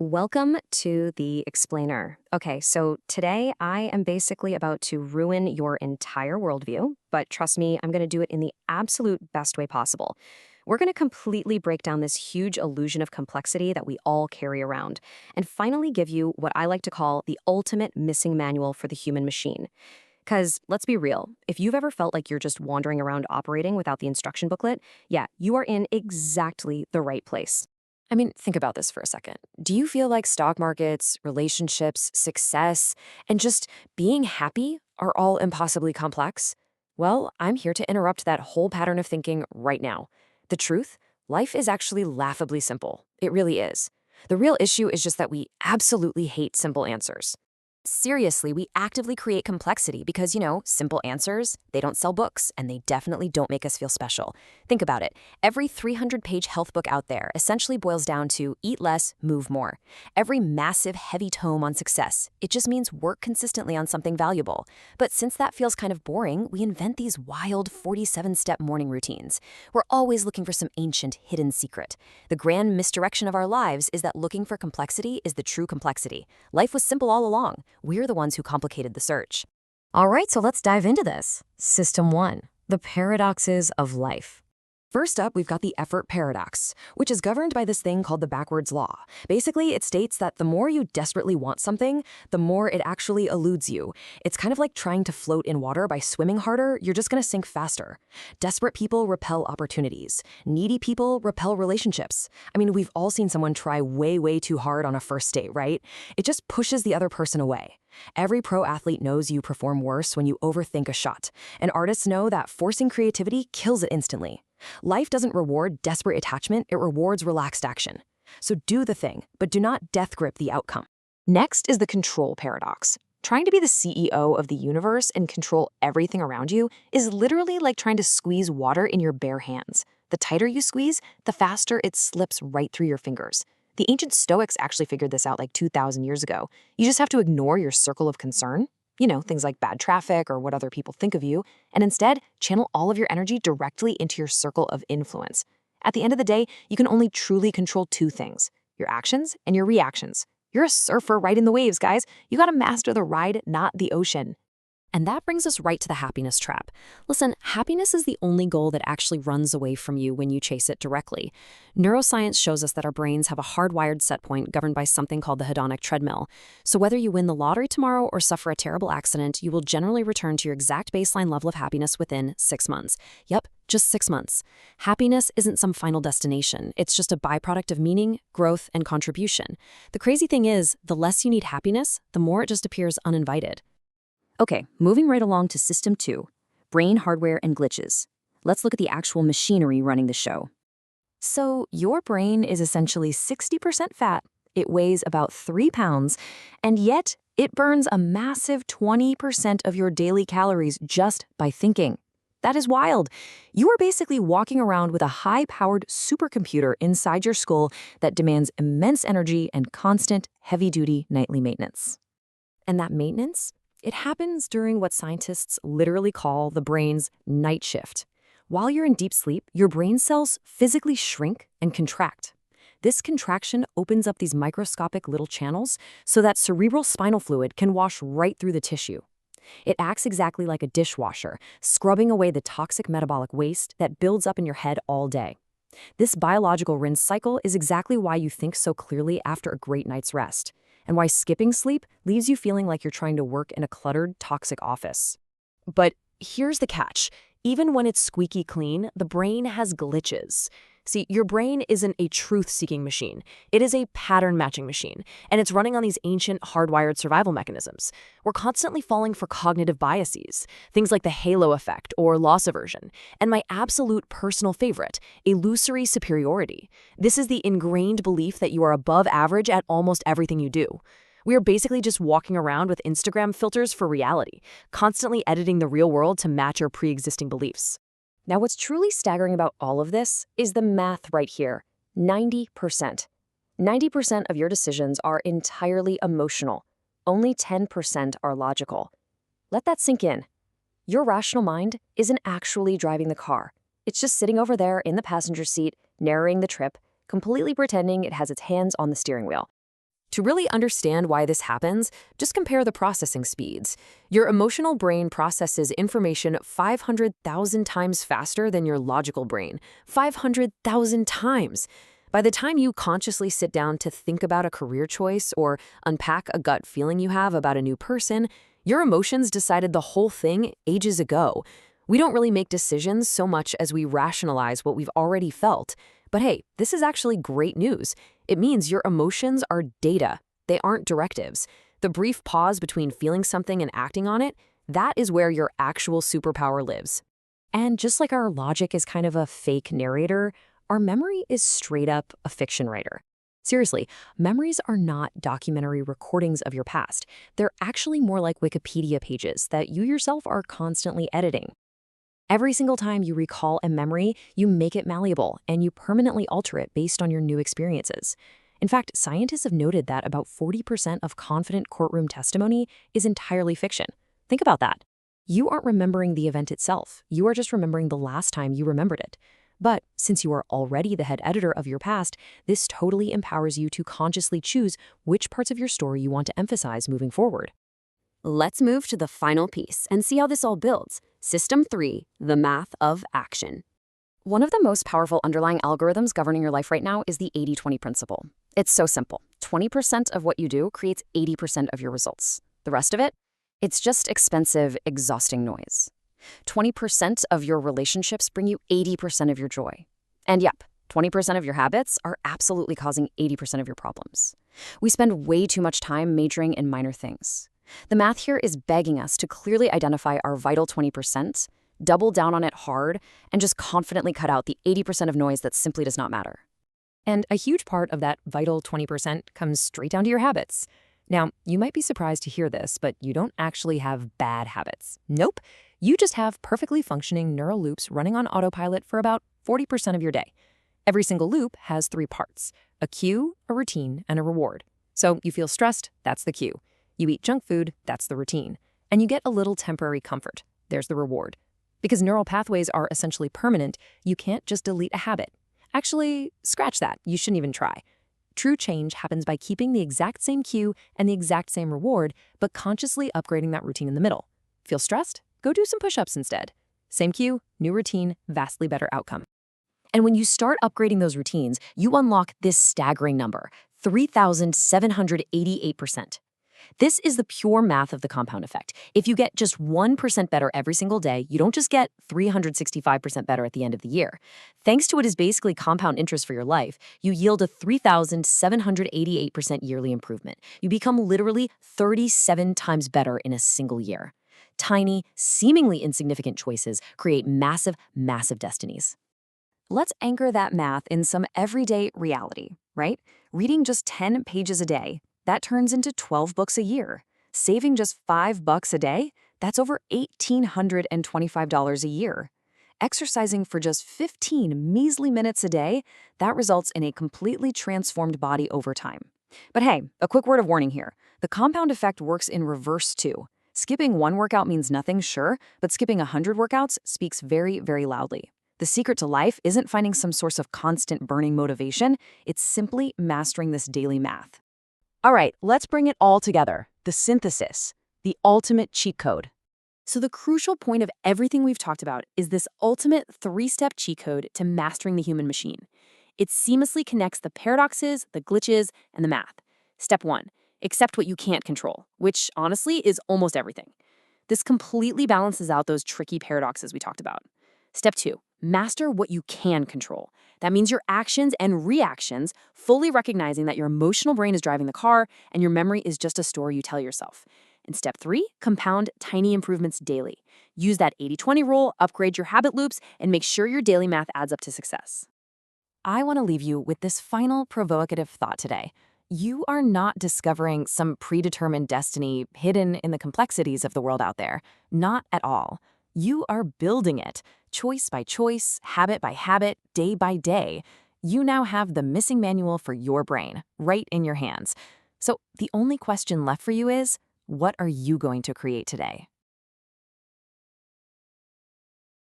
Welcome to The Explainer. Okay, so today I am basically about to ruin your entire worldview, but trust me, I'm going to do it in the absolute best way possible. We're going to completely break down this huge illusion of complexity that we all carry around, and finally give you what I like to call the ultimate missing manual for the human machine. Because let's be real, if you've ever felt like you're just wandering around operating without the instruction booklet, yeah, you are in exactly the right place. I mean, think about this for a second. Do you feel like stock markets, relationships, success, and just being happy are all impossibly complex? Well, I'm here to interrupt that whole pattern of thinking right now. The truth? Life is actually laughably simple. It really is. The real issue is just that we absolutely hate simple answers. Seriously, we actively create complexity because, simple answers, they don't sell books, and they definitely don't make us feel special. Think about it. Every 300-page health book out there essentially boils down to eat less, move more. Every massive, heavy tome on success, it just means work consistently on something valuable. But since that feels kind of boring, we invent these wild 47-step morning routines. We're always looking for some ancient, hidden secret. The grand misdirection of our lives is that looking for complexity is the true complexity. Life was simple all along. We're the ones who complicated the search. All right, so let's dive into this. System 1, the paradoxes of life. First up, we've got the effort paradox, which is governed by this thing called the backwards law. Basically, it states that the more you desperately want something, the more it actually eludes you. It's kind of like trying to float in water by swimming harder, you're just gonna sink faster. Desperate people repel opportunities. Needy people repel relationships. I mean, we've all seen someone try way too hard on a first date, right? It just pushes the other person away. Every pro athlete knows you perform worse when you overthink a shot, and artists know that forcing creativity kills it instantly. Life doesn't reward desperate attachment, it rewards relaxed action. So do the thing, but do not death grip the outcome. Next is the control paradox. Trying to be the CEO of the universe and control everything around you is literally like trying to squeeze water in your bare hands. The tighter you squeeze, the faster it slips right through your fingers. The ancient Stoics actually figured this out like 2,000 years ago. You just have to ignore your circle of concern, things like bad traffic or what other people think of you, and instead channel all of your energy directly into your circle of influence. At the end of the day, you can only truly control two things: your actions and your reactions. You're a surfer riding the waves, guys. You gotta master the ride, not the ocean. And that brings us right to the happiness trap. Listen, happiness is the only goal that actually runs away from you when you chase it directly. Neuroscience shows us that our brains have a hardwired set point governed by something called the hedonic treadmill. So whether you win the lottery tomorrow or suffer a terrible accident, you will generally return to your exact baseline level of happiness within 6 months. Yep, just 6 months. Happiness isn't some final destination. It's just a byproduct of meaning, growth, and contribution. The crazy thing is, the less you need happiness, the more it just appears uninvited. Okay, moving right along to System 2, brain hardware and glitches. Let's look at the actual machinery running the show. So, your brain is essentially 60% fat, it weighs about 3 pounds, and yet it burns a massive 20% of your daily calories just by thinking. That is wild. You are basically walking around with a high-powered supercomputer inside your skull that demands immense energy and constant, heavy-duty nightly maintenance. And that maintenance? It happens during what scientists literally call the brain's night shift. While you're in deep sleep, your brain cells physically shrink and contract. This contraction opens up these microscopic little channels so that cerebral spinal fluid can wash right through the tissue. It acts exactly like a dishwasher, scrubbing away the toxic metabolic waste that builds up in your head all day. This biological rinse cycle is exactly why you think so clearly after a great night's rest, and why skipping sleep leaves you feeling like you're trying to work in a cluttered, toxic office. But here's the catch. Even when it's squeaky clean, the brain has glitches. See, your brain isn't a truth-seeking machine. It is a pattern-matching machine, and it's running on these ancient, hardwired survival mechanisms. We're constantly falling for cognitive biases, things like the halo effect or loss aversion, and my absolute personal favorite, illusory superiority. This is the ingrained belief that you are above average at almost everything you do. We are basically just walking around with Instagram filters for reality, constantly editing the real world to match our pre-existing beliefs. Now, what's truly staggering about all of this is the math right here. 90%. 90% of your decisions are entirely emotional. Only 10% are logical. Let that sink in. Your rational mind isn't actually driving the car. It's just sitting over there in the passenger seat, narrating the trip, completely pretending it has its hands on the steering wheel. To really understand why this happens, just compare the processing speeds. Your emotional brain processes information 500,000 times faster than your logical brain. 500,000 times! By the time you consciously sit down to think about a career choice or unpack a gut feeling you have about a new person, your emotions decided the whole thing ages ago. We don't really make decisions so much as we rationalize what we've already felt. But hey, this is actually great news. It means your emotions are data. They aren't directives. The brief pause between feeling something and acting on it, that is where your actual superpower lives. And just like our logic is kind of a fake narrator, our memory is straight up a fiction writer. Seriously, memories are not documentary recordings of your past. They're actually more like Wikipedia pages that you yourself are constantly editing. Every single time you recall a memory, you make it malleable and you permanently alter it based on your new experiences. In fact, scientists have noted that about 40% of confident courtroom testimony is entirely fiction. Think about that. You aren't remembering the event itself. You are just remembering the last time you remembered it. But since you are already the head editor of your past, this totally empowers you to consciously choose which parts of your story you want to emphasize moving forward. Let's move to the final piece and see how this all builds. System 3, the math of action. One of the most powerful underlying algorithms governing your life right now is the 80-20 principle. It's so simple. 20% of what you do creates 80% of your results. The rest of it? It's just expensive, exhausting noise. 20% of your relationships bring you 80% of your joy. And yep, 20% of your habits are absolutely causing 80% of your problems. We spend way too much time majoring in minor things. The math here is begging us to clearly identify our vital 20%, double down on it hard, and just confidently cut out the 80% of noise that simply does not matter. And a huge part of that vital 20% comes straight down to your habits. Now, you might be surprised to hear this, but you don't actually have bad habits. Nope. You just have perfectly functioning neural loops running on autopilot for about 40% of your day. Every single loop has 3 parts: a cue, a routine, and a reward. So you feel stressed, that's the cue. You eat junk food, that's the routine. And you get a little temporary comfort. There's the reward. Because neural pathways are essentially permanent, you can't just delete a habit. Actually, scratch that. You shouldn't even try. True change happens by keeping the exact same cue and the exact same reward, but consciously upgrading that routine in the middle. Feel stressed? Go do some push-ups instead. Same cue, new routine, vastly better outcome. And when you start upgrading those routines, you unlock this staggering number, 3,788%. This is the pure math of the compound effect. If you get just 1% better every single day, you don't just get 365% better at the end of the year. Thanks to what is basically compound interest for your life, you yield a 3,788% yearly improvement. You become literally 37 times better in a single year. Tiny, seemingly insignificant choices create massive, massive destinies. Let's anchor that math in some everyday reality, right? Reading just 10 pages a day, that turns into 12 books a year. Saving just $5 a day, that's over $1,825 a year. Exercising for just 15 measly minutes a day, that results in a completely transformed body over time. But hey, a quick word of warning here. The compound effect works in reverse too. Skipping one workout means nothing, sure, but skipping 100 workouts speaks very, very loudly. The secret to life isn't finding some source of constant burning motivation, it's simply mastering this daily math. All right, let's bring it all together. The synthesis, the ultimate cheat code. So the crucial point of everything we've talked about is this ultimate 3-step cheat code to mastering the human machine. It seamlessly connects the paradoxes, the glitches, and the math. Step 1, accept what you can't control, which honestly is almost everything. This completely balances out those tricky paradoxes we talked about. Step 2, master what you can control. That means your actions and reactions, fully recognizing that your emotional brain is driving the car and your memory is just a story you tell yourself. And step 3, compound tiny improvements daily. Use that 80-20 rule, upgrade your habit loops, and make sure your daily math adds up to success. I want to leave you with this final provocative thought today. You are not discovering some predetermined destiny hidden in the complexities of the world out there. Not at all. You are building it, choice by choice, habit by habit, day by day. You now have the missing manual for your brain, right in your hands. So the only question left for you is, what are you going to create today?